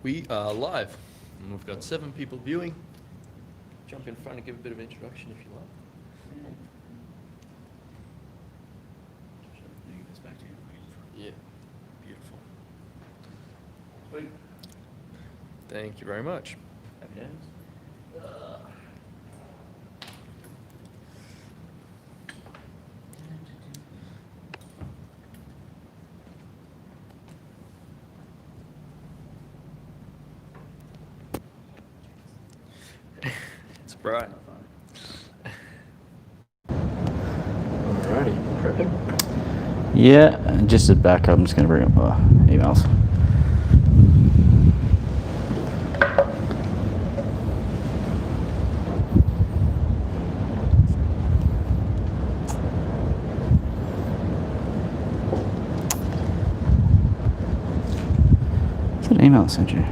We are live, and we've got 7 people viewing. Jump in front and give a bit of introduction if you like. Yeah, beautiful. Sweet. Thank you very much. Happy days. It's bright. Alrighty, prepping. Yeah, and just as backup, I'm just going to bring up emails. What's that email I sent you?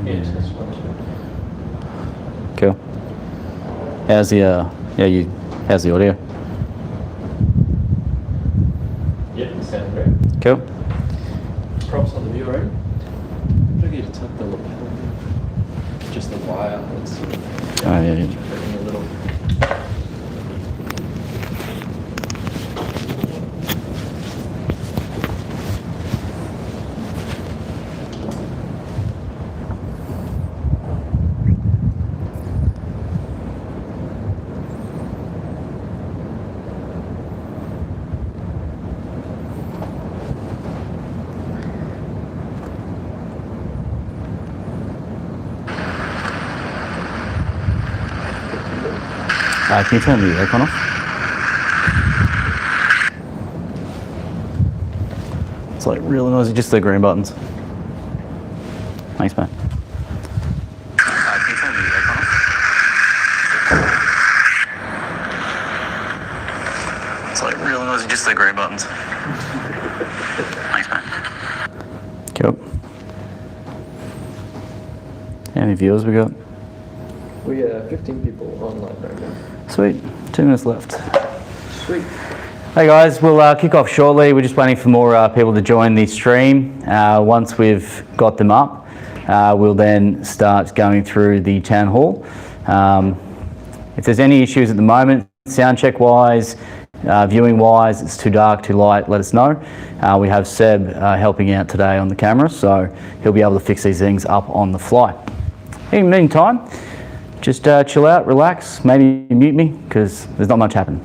Yeah, test one, Cool. How's the how's the audio? two. Yep, sounds great. Cool. Props on the view already. Don't get to tuck the lapel. Just the wire. It's Oh yeah. a little. Can you turn the aircon off? It's like really noisy, just the green buttons. Thanks, man. Can you turn the aircon off? It's like really noisy, just the green buttons. Thanks, man. Cool. How many viewers we got? We are 15 people online right now. Sweet. 2 minutes left. Sweet. Hey guys, we'll kick off shortly. We're just waiting for more people to join the stream. Once we've got them up, we'll then start going through the town hall. If there's any issues at the moment, sound check wise, viewing wise, it's too dark, too light, let us know. We have Seb helping out today on the camera, so he'll be able to fix these things up on the fly. In the meantime, just chill out, relax, maybe mute me, because there's not much happening.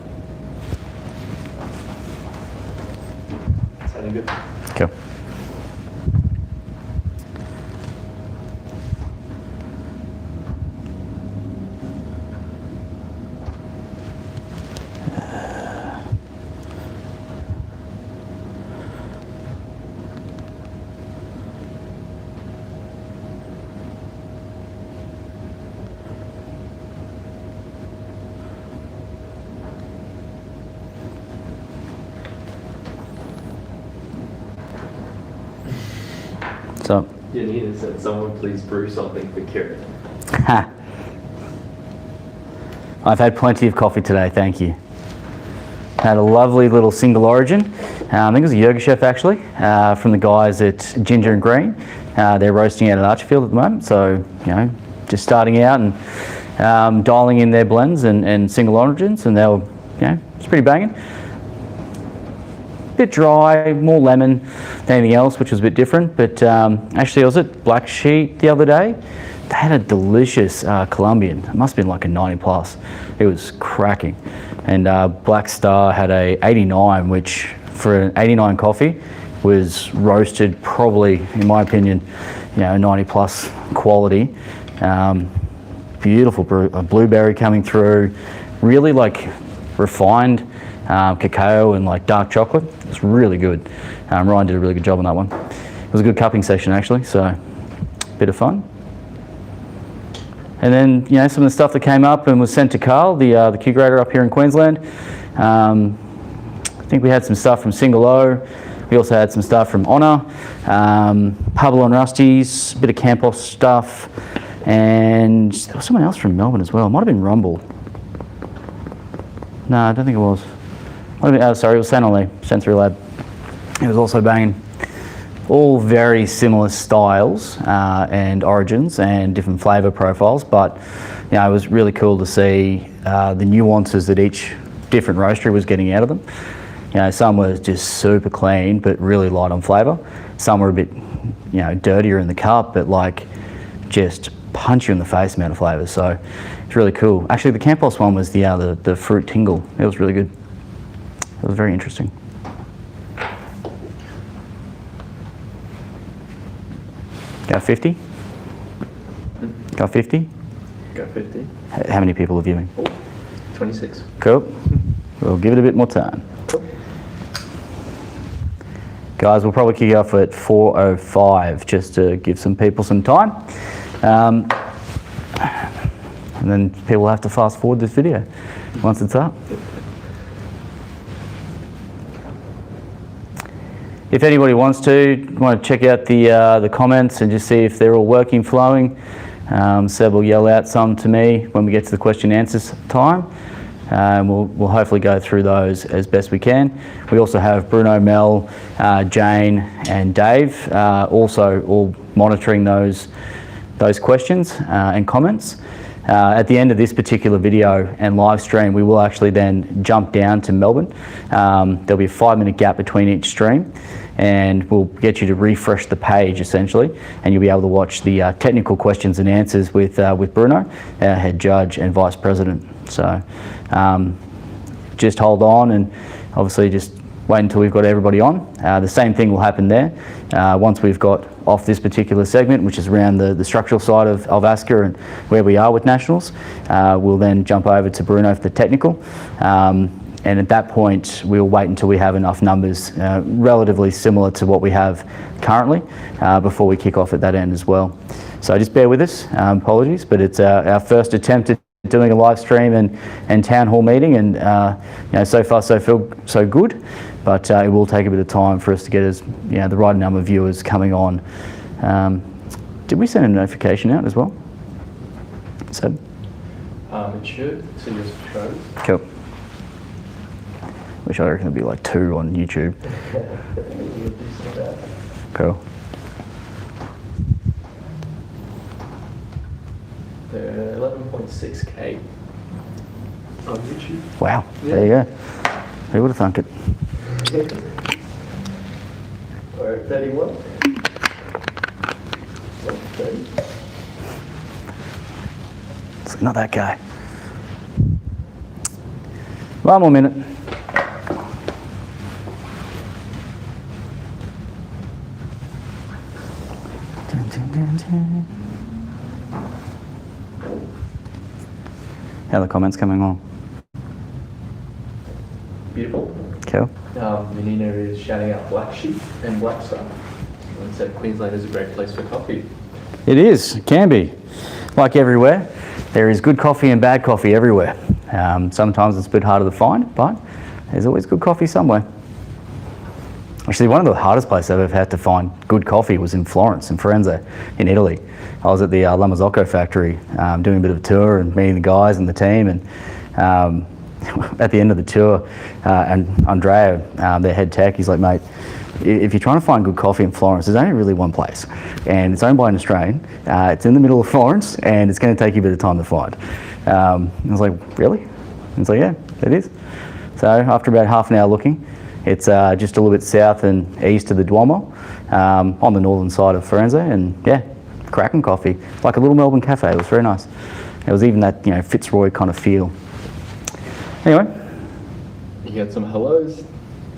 Sounding good. Cool. So, Yanina said, someone please brew something for Kieran. I've had plenty of coffee today, thank you. Had a lovely little single origin. I think it was a yoga chef actually, from the guys at Ginger and Green. They're roasting out at Archerfield at the moment, so just starting out and dialing in their blends and single origins, and they were, it's pretty banging. Bit dry, more lemon than anything else, which was a bit different. But actually, I was at Black Sheep the other day. They had a delicious Colombian. It must have been like a 90 plus. It was cracking. And Black Star had a 89, which for an 89 coffee was roasted probably, in my opinion, 90 plus quality. Beautiful blueberry coming through, really like refined cacao and like dark chocolate. It's really good. Ryan did a really good job on that one. It was a good cupping session actually, so bit of fun. And then some of the stuff that came up and was sent to Carl, the Q grader up here in Queensland. I think we had some stuff from Single O. We also had some stuff from Honor, Pablo and Rusty's, a bit of Campos stuff, And there was someone else from Melbourne as well. It might have been Rumble. No, I don't think it was. Might have been, sorry, it was Sensory Lab. It was also banging. All very similar styles and origins and different flavour profiles, but you know, it was really cool to see the nuances that each different roastery was getting out of them. You know, some were just super clean but really light on flavour. Some were a bit, you know, dirtier in the cup, but like just punch you in the face amount of flavours. So it's really cool. Actually, the Campos one was the fruit tingle. It was really good. It was very interesting. Go 50? Go 50? Go 50. How many people are viewing? 26. Cool. We'll give it a bit more time. Cool. Guys, we'll probably kick it off at 4:05 just to give some people some time. And then people will have to fast forward this video once it's up. If anybody wants to check out the comments and just see if they're all working, flowing, Seb will yell out some to me when we get to the question and answers time. And we'll hopefully go through those as best we can. We also have Bruno, Mel, Jane and Dave also all monitoring those questions and comments. At the end of this particular video and live stream, we will actually then jump down to Melbourne. There'll be a 5-minute gap between each stream, and we'll get you to refresh the page essentially, and you'll be able to watch the technical questions and answers with Bruno, our head judge and vice president. So just hold on and obviously just wait until we've got everybody on. The same thing will happen there. Once we've got off this particular segment, which is around the structural side of ASCA and where we are with nationals, we'll then jump over to Bruno for the technical. And at that point, we'll wait until we have enough numbers relatively similar to what we have currently before we kick off at that end as well. So just bear with us, apologies, but it's our first attempt at doing a live stream and town hall meeting, and you know, so far so good, but it will take a bit of time for us to get the right number of viewers coming on. Did we send a notification out as well? Seb? It should. So yours shows. Cool. Which I reckon it'll be like 2 on YouTube. Cool. They're 11.6K on YouTube. Wow, yeah. There you go. Who would have thunk it? Or 31. 30. It's not that guy. One more minute. Dun, dun, dun, dun. How are the comments coming along? Beautiful. Cool. Menina is shouting out Black Sheep and Black Star. And said Queensland is a great place for coffee. It is, it can be. Like everywhere, there is good coffee and bad coffee everywhere. Sometimes it's a bit harder to find, but there's always good coffee somewhere. Actually, one of the hardest places I've ever had to find good coffee was in Florence, in Firenze, in Italy. I was at the La Marzocco factory doing a bit of a tour and meeting the guys and the team, and at the end of the tour, and Andrea, their head tech, he's like, mate, if you're trying to find good coffee in Florence, there's only really one place, and it's owned by an Australian. It's in the middle of Florence, and it's going to take you a bit of time to find. I was like, really? And it's like, yeah, it is. So after about half an hour looking, it's just a little bit south and east of the Duomo, on the northern side of Firenze, and yeah, cracking coffee, like a little Melbourne cafe. It was very nice. It was even that, you know, Fitzroy kind of feel. Anyway. You got some hellos.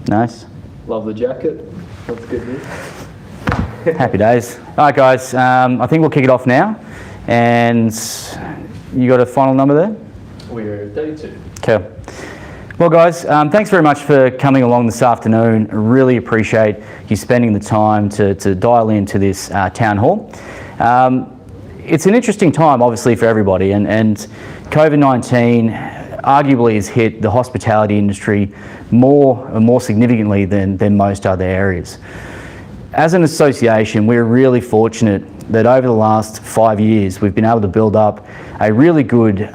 Nice. Love the jacket. That's good news. Happy days. All right, guys. I think we'll kick it off now. And you got a final number there? We're 32. Cool. Well, guys, thanks very much for coming along this afternoon. I really appreciate you spending the time to dial into this town hall. It's an interesting time, obviously, for everybody, and COVID-19 arguably has hit the hospitality industry more significantly than most other areas. As an association, we're really fortunate that over the last 5 years, we've been able to build up a really good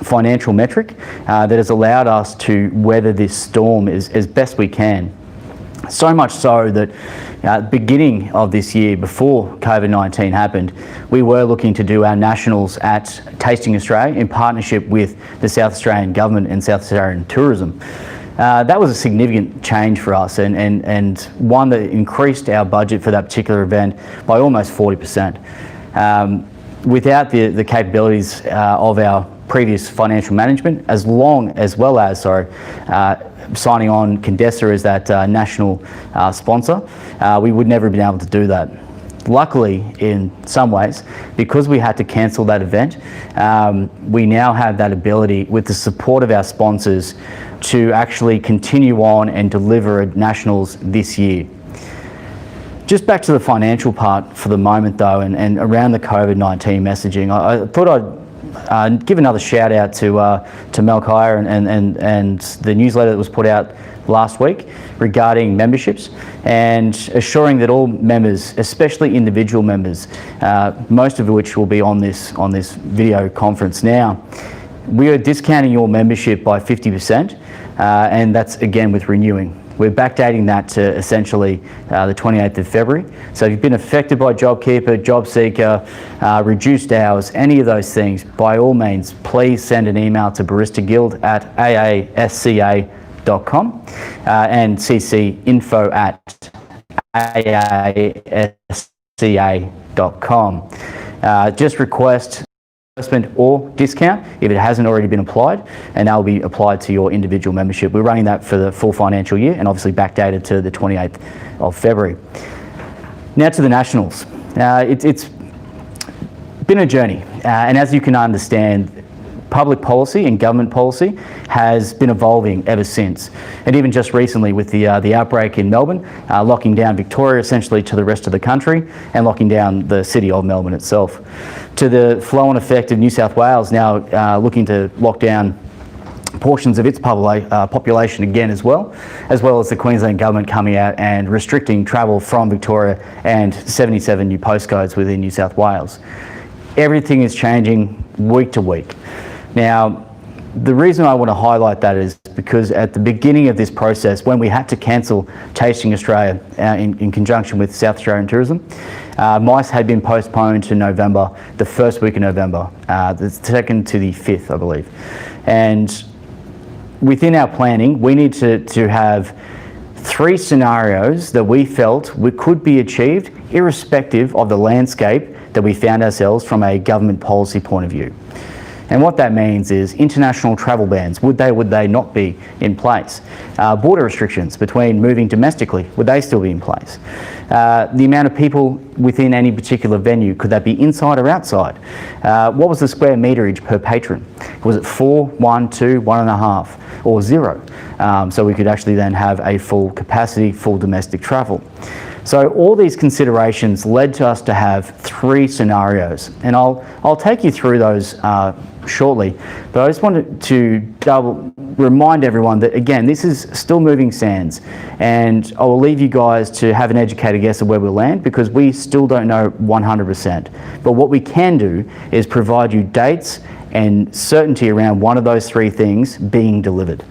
financial metric that has allowed us to weather this storm as best we can. So much so that at the beginning of this year, before COVID-19 happened, we were looking to do our nationals at Tasting Australia in partnership with the South Australian Government and South Australian Tourism. That was a significant change for us and one that increased our budget for that particular event by almost 40%. Without the capabilities of our previous financial management, as well as signing on Condesa as that national sponsor, we would never have been able to do that. Luckily, in some ways, because we had to cancel that event, we now have that ability, with the support of our sponsors, to actually continue on and deliver at Nationals this year. Just back to the financial part for the moment though, and around the COVID-19 messaging, I thought I'd give another shout out to Mel Kyer and the newsletter that was put out last week regarding memberships, and assuring that all members, especially individual members, most of which will be on this video conference now, we are discounting your membership by 50%, and that's again with renewing. We're backdating that to essentially the 28th of February. So if you've been affected by JobKeeper, JobSeeker, reduced hours, any of those things, by all means, please send an email to baristaguild@aasca.com and CC info@aasca.com. Just request or discount if it hasn't already been applied, and that will be applied to your individual membership. We're running that for the full financial year and obviously backdated to the 28th of February. Now to the Nationals. It's been a journey, and as you can understand, public policy and government policy has been evolving ever since. And even just recently with the outbreak in Melbourne, locking down Victoria essentially to the rest of the country and locking down the city of Melbourne itself. To the flow-on effect of New South Wales now looking to lock down portions of its population again as well as the Queensland Government coming out and restricting travel from Victoria and 77 new postcodes within New South Wales. Everything is changing week to week. Now, the reason I want to highlight that is because at the beginning of this process, when we had to cancel Tasting Australia in conjunction with South Australian Tourism, MICE had been postponed to November, the first week of November, the 2nd to the 5th, I believe. And within our planning, we need to have 3 scenarios that we felt could be achieved irrespective of the landscape that we found ourselves from a government policy point of view. And what that means is international travel bans, would they not be in place? Border restrictions between moving domestically, would they still be in place? The amount of people within any particular venue, could that be inside or outside? What was the square meterage per patron? Was it 4, 1, 2, 1.5, or 0? So we could actually then have a full capacity, full domestic travel. So all these considerations led to us to have 3 scenarios, and I'll take you through those shortly, but I just wanted to remind everyone that again, this is still moving sands, and I will leave you guys to have an educated guess of where we'll land, because we still don't know 100%. But what we can do is provide you dates and certainty around one of those 3 things being delivered.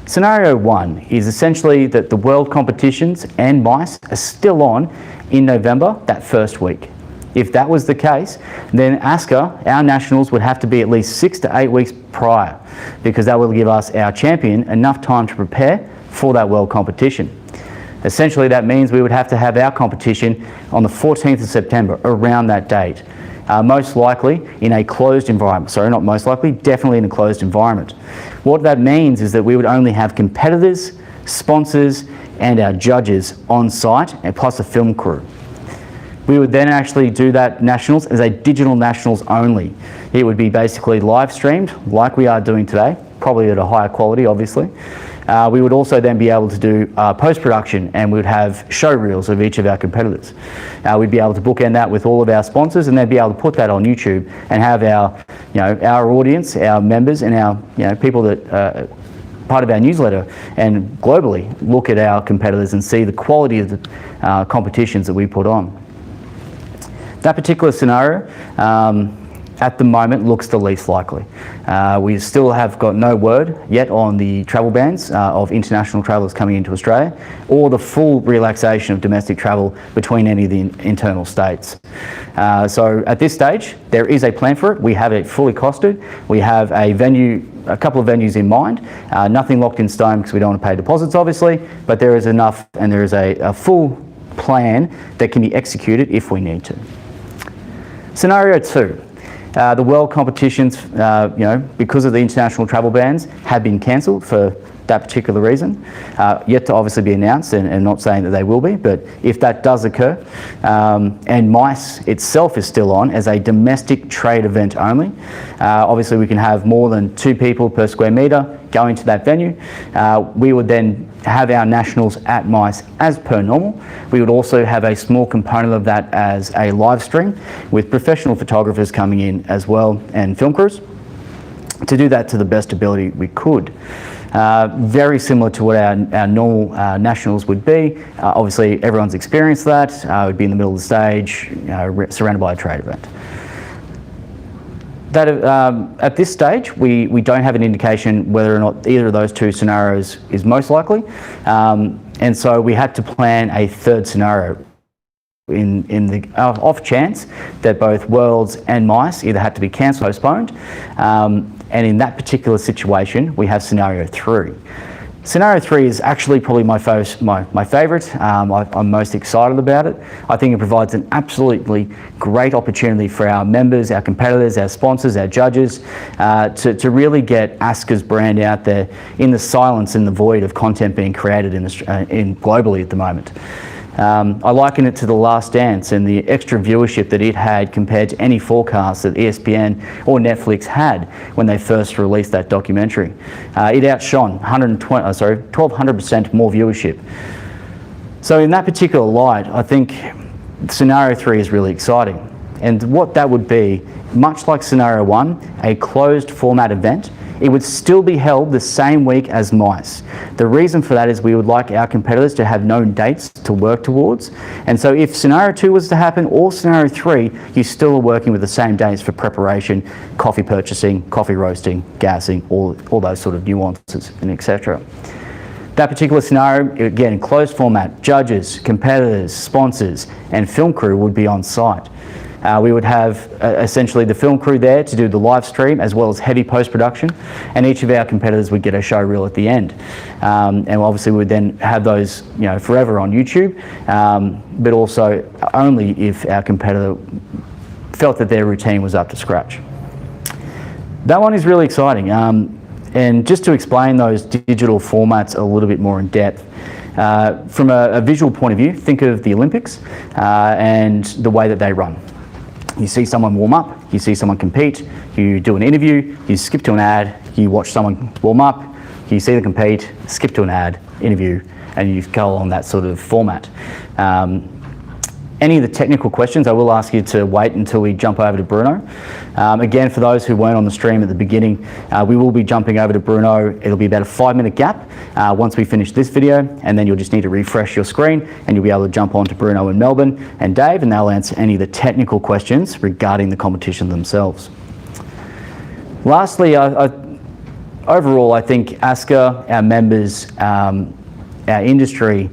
Scenario 1 is essentially that the world competitions and MICE are still on in November, that first week. If that was the case, then ASCA, our nationals, would have to be at least 6 to 8 weeks prior, because that will give us, our champion, enough time to prepare for that world competition. Essentially, that means we would have to have our competition on the 14th of September, around that date. Most likely in a closed environment. Sorry, not most likely, definitely in a closed environment. What that means is that we would only have competitors, sponsors, and our judges on site, and plus a film crew. We would then actually do that nationals as a digital nationals only. It would be basically live streamed like we are doing today, probably at a higher quality, obviously. We would also then be able to do post-production, and we would have show reels of each of our competitors. We'd be able to bookend that with all of our sponsors, and then be able to put that on YouTube and have our audience, our members, and our people that part of our newsletter and globally look at our competitors and see the quality of the competitions that we put on. That particular scenario at the moment looks the least likely. We still have got no word yet on the travel bans of international travellers coming into Australia, or the full relaxation of domestic travel between any of the internal states. So at this stage, there is a plan for it. We have it fully costed. We have a couple of venues in mind, nothing locked in stone because we don't want to pay deposits obviously, but there is enough and there is a full plan that can be executed if we need to. Scenario 2. The world competitions, because of the international travel bans, have been cancelled for that particular reason. Yet to obviously be announced, and not saying that they will be, but if that does occur, and MICE itself is still on as a domestic trade event only, obviously we can have more than 2 people per square metre going to that venue. We would then have our nationals at MICE as per normal. We would also have a small component of that as a live stream with professional photographers coming in as well and film crews to do that to the best ability we could. Very similar to what our normal nationals would be. Obviously everyone's experienced that. Would be in the middle of the stage, surrounded by a trade event. That, at this stage, we don't have an indication whether or not either of those 2 scenarios is most likely, and so we had to plan a third scenario in the off chance that both Worlds and MICE either had to be cancelled or postponed, and in that particular situation, we have scenario 3. Scenario 3 is actually probably my favourite. I'm most excited about it. I think it provides an absolutely great opportunity for our members, our competitors, our sponsors, our judges to really get ASCA's brand out there in the silence and the void of content being created in globally at the moment. I liken it to The Last Dance and the extra viewership that it had compared to any forecast that ESPN or Netflix had when they first released that documentary. It outshone 1,200% more viewership. So in that particular light, I think scenario 3 is really exciting. And what that would be, much like scenario 1, a closed format event, it would still be held the same week as MICE. The reason for that is we would like our competitors to have known dates to work towards. And so if scenario 2 was to happen, or scenario 3, you still are working with the same dates for preparation, coffee purchasing, coffee roasting, gassing, all those sort of nuances and etc. That particular scenario, again, closed format, judges, competitors, sponsors, and film crew would be on site. We would have essentially the film crew there to do the live stream as well as heavy post-production, and each of our competitors would get a show reel at the end. And obviously we would then have those forever on YouTube, but also only if our competitor felt that their routine was up to scratch. That one is really exciting. And just to explain those digital formats a little bit more in depth, from a visual point of view, think of the Olympics and the way that they run. You see someone warm up, you see someone compete, you do an interview, you skip to an ad, you watch someone warm up, you see them compete, skip to an ad, interview, and you go along that sort of format. Any of the technical questions, I will ask you to wait until we jump over to Bruno. Again, for those who weren't on the stream at the beginning, we will be jumping over to Bruno. It'll be about a 5-minute gap once we finish this video, and then you'll just need to refresh your screen and you'll be able to jump on to Bruno and Melbourne and Dave, and they'll answer any of the technical questions regarding the competition themselves. Lastly, overall, I think ASCA, our members, our industry,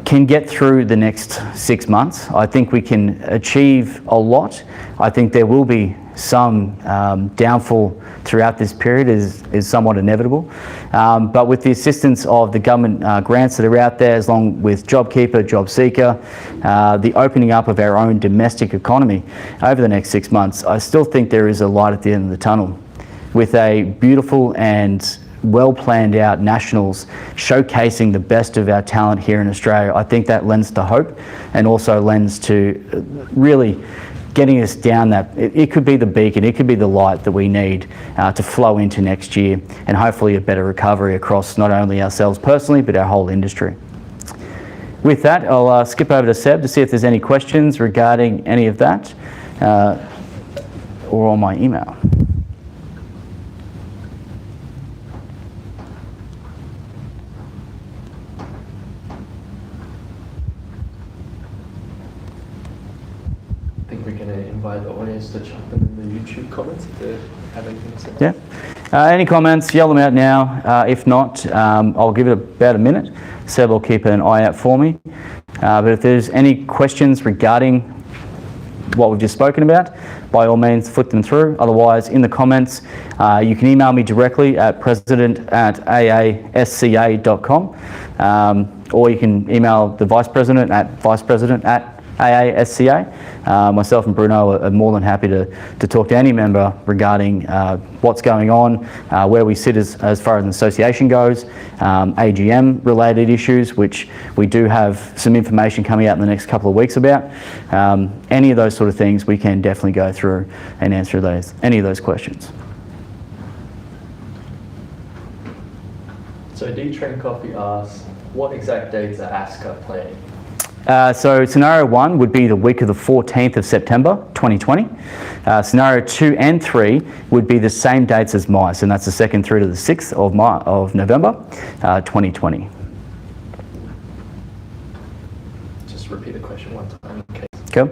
can get through the next 6 months. I think we can achieve a lot. I think there will be some downfall throughout this period, is somewhat inevitable. But with the assistance of the government grants that are out there, along with JobKeeper, JobSeeker, the opening up of our own domestic economy over the next 6 months, I still think there is a light at the end of the tunnel. With a beautiful and well planned out nationals showcasing the best of our talent here in Australia, I think that lends to hope and also lends to really getting us down that, it could be the beacon, it could be the light that we need to flow into next year, and hopefully a better recovery across not only ourselves personally but our whole industry. With that, I'll skip over to Seb to see if there's any questions regarding any of that or on my email. I think invite the audience to jump in the YouTube comments if they have anything to say. Yeah. Any comments, yell them out now. If not, I'll give it about a minute. Seb will keep an eye out for me. But if there's any questions regarding what we've just spoken about, by all means, flick them through. Otherwise, in the comments, you can email me directly at president@aasca.com, or you can email the vice president at vicepresident@aasca. Myself and Bruno are more than happy to talk to any member regarding what's going on, where we sit as far as an association goes, AGM related issues, which we do have some information coming out in the next couple of weeks about. Any of those sort of things we can definitely go through and answer any of those questions. So D-Train Coffee asks, what exact dates are ASCA planning? So scenario 1 would be the week of the 14th of September 2020. Scenario 2 and 3 would be the same dates as MICE, and that's the 2nd through to the 6th of November 2020. Just repeat the question one time. Okay. Cool.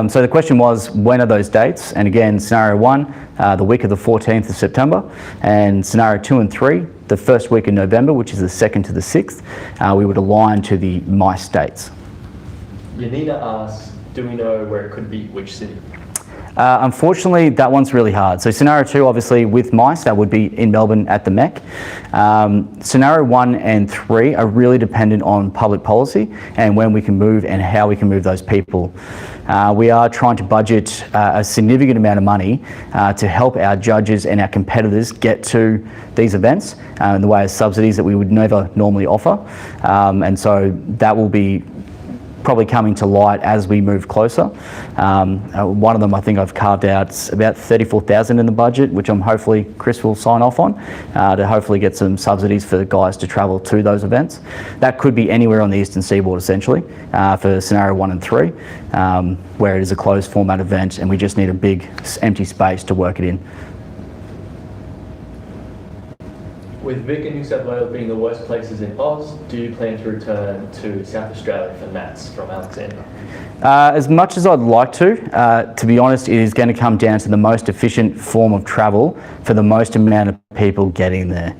So the question was, when are those dates? And again, scenario 1, the week of the 14th of September, and scenario 2 and 3, the first week in November, which is the 2nd to the 6th, we would align to the MICE dates. Yanina asks, do we know where it could be, which city? Unfortunately, that one's really hard. So scenario 2, obviously, with MICE, that would be in Melbourne at the MEC. Scenario 1 and 3 are really dependent on public policy and when we can move and how we can move those people. We are trying to budget a significant amount of money to help our judges and our competitors get to these events in the way of subsidies that we would never normally offer. And so that will be probably coming to light as we move closer. One of them, I think I've carved out about $34,000 in the budget, which hopefully Chris will sign off on to hopefully get some subsidies for the guys to travel to those events. That could be anywhere on the eastern seaboard essentially for scenario 1 and 3, where it is a closed format event and we just need a big empty space to work it in. With Vic and New South Wales being the worst places in Oz, do you plan to return to South Australia for Mats from Alexander? As much as I'd like to be honest, it is going to come down to the most efficient form of travel for the most amount of people getting there.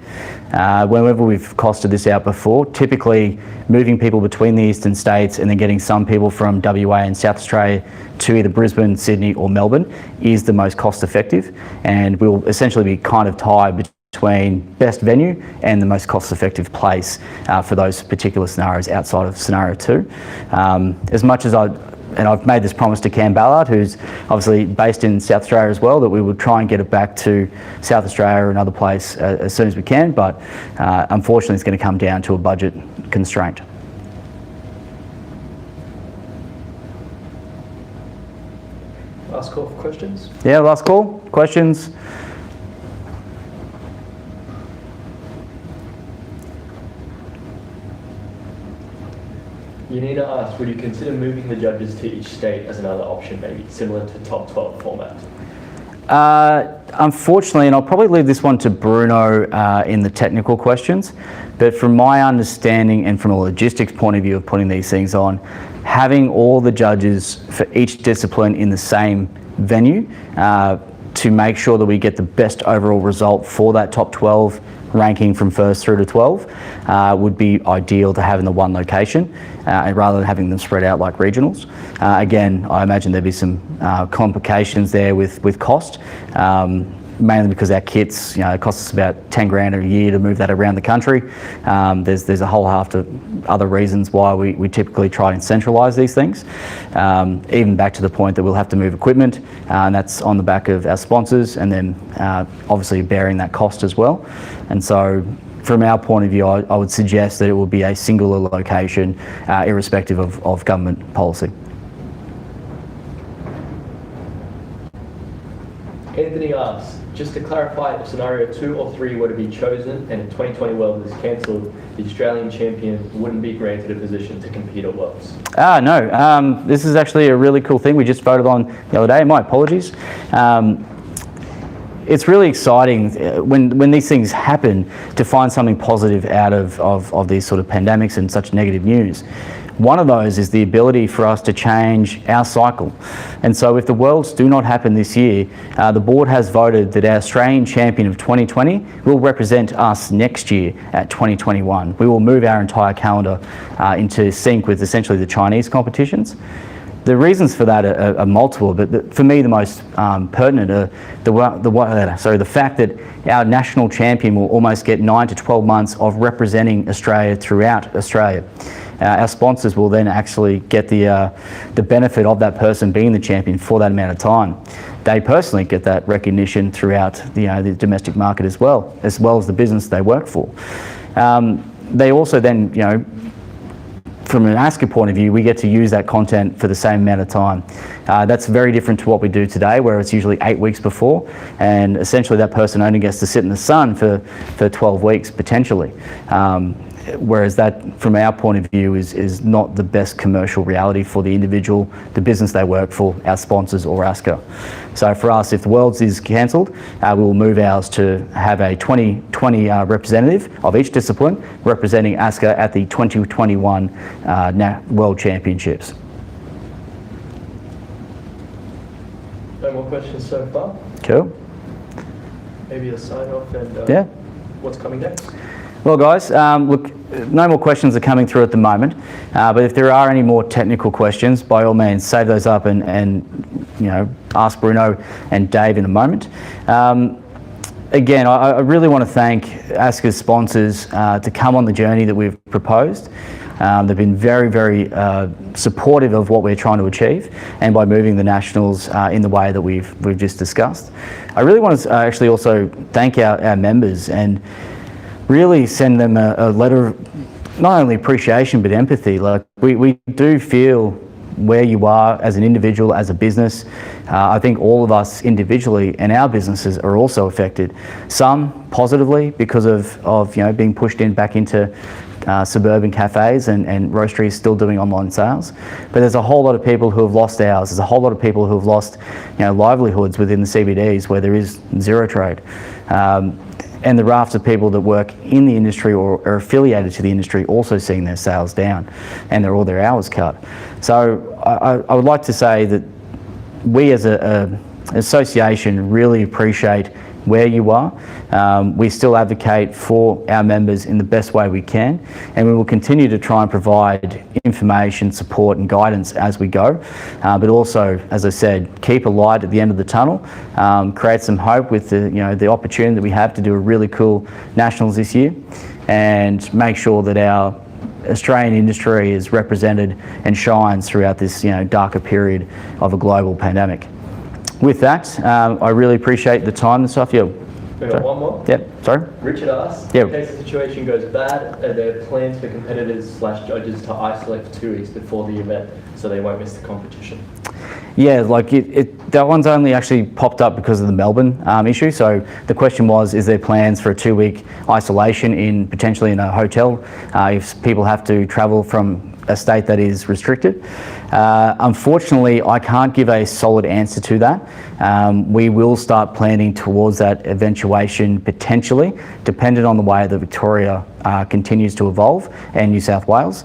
Whenever we've costed this out before, typically moving people between the eastern states and then getting some people from WA and South Australia to either Brisbane, Sydney or Melbourne is the most cost effective, and we'll essentially be kind of tied between best venue and the most cost-effective place for those particular scenarios outside of scenario 2. As much as I've made this promise to Cam Ballard, who's obviously based in South Australia as well, that we would try and get it back to South Australia or another place as soon as we can, but unfortunately it's going to come down to a budget constraint. Last call for questions? Yeah, last call. Questions? Yanina asks, would you consider moving the judges to each state as another option, maybe similar to top 12 format? Unfortunately, and I'll probably leave this one to Bruno in the technical questions, but from my understanding and from a logistics point of view of putting these things on, having all the judges for each discipline in the same venue to make sure that we get the best overall result for that top 12 ranking from 1st through to 12 would be ideal to have in the one location rather than having them spread out like regionals. Again, I imagine there'd be some complications there with cost, mainly because our kits, it costs us about 10 grand a year to move that around the country. There's a whole half of other reasons why we typically try and centralise these things, even back to the point that we'll have to move equipment, and that's on the back of our sponsors, and then obviously bearing that cost as well. And so from our point of view, I would suggest that it will be a singular location, irrespective of government policy. Anthony asks, just to clarify, if scenario 2 or 3 were to be chosen and if 2020 World is cancelled, the Australian champion wouldn't be granted a position to compete at Worlds? No, this is actually a really cool thing we just voted on the other day. My apologies. It's really exciting when these things happen to find something positive out of these sort of pandemics and such negative news. One of those is the ability for us to change our cycle. And so if the Worlds do not happen this year, the board has voted that our Australian champion of 2020 will represent us next year at 2021. We will move our entire calendar into sync with essentially the Chinese competitions. The reasons for that are multiple, but for me the most pertinent are the fact that our national champion will almost get 9 to 12 months of representing Australia throughout Australia. Our sponsors will then actually get the benefit of that person being the champion for that amount of time. They personally get that recognition throughout the domestic market as well as the business they work for. They also then, from an ASCA point of view, we get to use that content for the same amount of time. That's very different to what we do today, where it's usually 8 weeks before, and essentially that person only gets to sit in the sun for 12 weeks potentially. Whereas that, from our point of view, is not the best commercial reality for the individual, the business they work for, our sponsors or ASCA. So for us, if the Worlds is cancelled, we will move ours to have a 2020 representative of each discipline representing ASCA at the 2021 World Championships. No more questions so far? Cool. Maybe a sign off and what's coming next? Well guys, look, no more questions are coming through at the moment, but if there are any more technical questions, by all means save those up and ask Bruno and Dave in a moment. Again, I really want to thank ASCA's sponsors to come on the journey that we've proposed. They've been very, very supportive of what we're trying to achieve, and by moving the Nationals in the way that we've just discussed. I really want to actually also thank our members and really send them a letter of not only appreciation but empathy. Like we do feel where you are as an individual, as a business. I think all of us individually and our businesses are also affected. Some positively because of being pushed back into suburban cafes and roasteries still doing online sales. But there's a whole lot of people who have lost hours. There's a whole lot of people who have lost livelihoods within the CBDs where there is zero trade. And the raft of people that work in the industry or are affiliated to the industry also seeing their sales down and all their hours cut. So I would like to say that we as an association really appreciate where you are. We still advocate for our members in the best way we can, and we will continue to try and provide information, support and guidance as we go, but also, as I said, keep a light at the end of the tunnel, create some hope with the opportunity that we have to do a really cool Nationals this year, and make sure that our Australian industry is represented and shines throughout this darker period of a global pandemic. With that, I really appreciate the time this afternoon. We got one more? Yep, sorry? Richard asks, in case the situation goes bad, are there plans for competitors/judges to isolate for 2 weeks before the event so they won't miss the competition? Yeah, like that one's only actually popped up because of the Melbourne issue. So the question was, is there plans for a 2-week isolation potentially in a hotel if people have to travel from a state that is restricted? Unfortunately, I can't give a solid answer to that. We will start planning towards that eventuation potentially, dependent on the way that Victoria continues to evolve and New South Wales.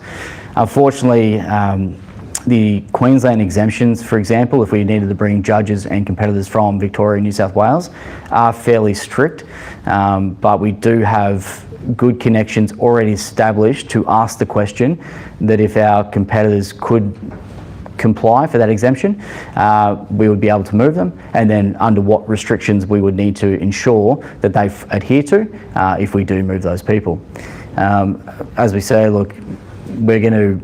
Unfortunately, the Queensland exemptions, for example, if we needed to bring judges and competitors from Victoria and New South Wales, are fairly strict, but we do have good connections already established to ask the question that if our competitors could comply for that exemption, we would be able to move them, and then under what restrictions we would need to ensure that they adhere to if we do move those people. As we say, look, we're going to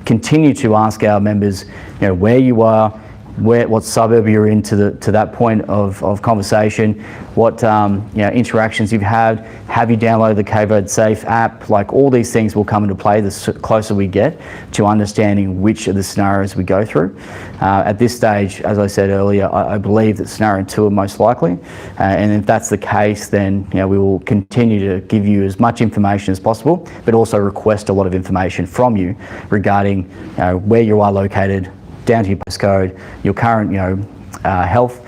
continue to ask our members, where you are, what suburb you're in to that point of conversation, what interactions you've had, have you downloaded the COVID Safe app? Like all these things will come into play the closer we get to understanding which of the scenarios we go through. At this stage, as I said earlier, I believe that scenario 2 are most likely, and if that's the case, then we will continue to give you as much information as possible, but also request a lot of information from you regarding where you are located, down to your postcode, your current health,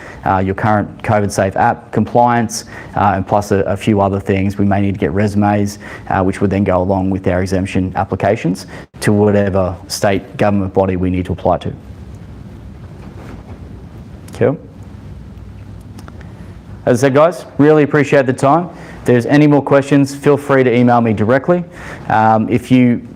your current COVID Safe app compliance, and plus a few other things. We may need to get resumes, which would then go along with our exemption applications to whatever state government body we need to apply to. Cool. As I said, guys, really appreciate the time. If there's any more questions, feel free to email me directly. If you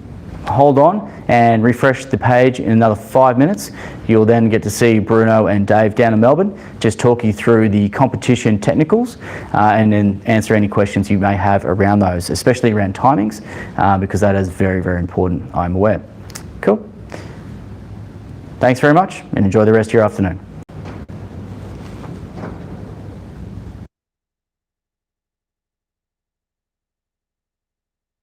hold on and refresh the page in another 5 minutes, you'll then get to see Bruno and Dave down in Melbourne, just talk you through the competition technicals and then answer any questions you may have around those, especially around timings, because that is very, very important, I'm aware. Cool. Thanks very much and enjoy the rest of your afternoon.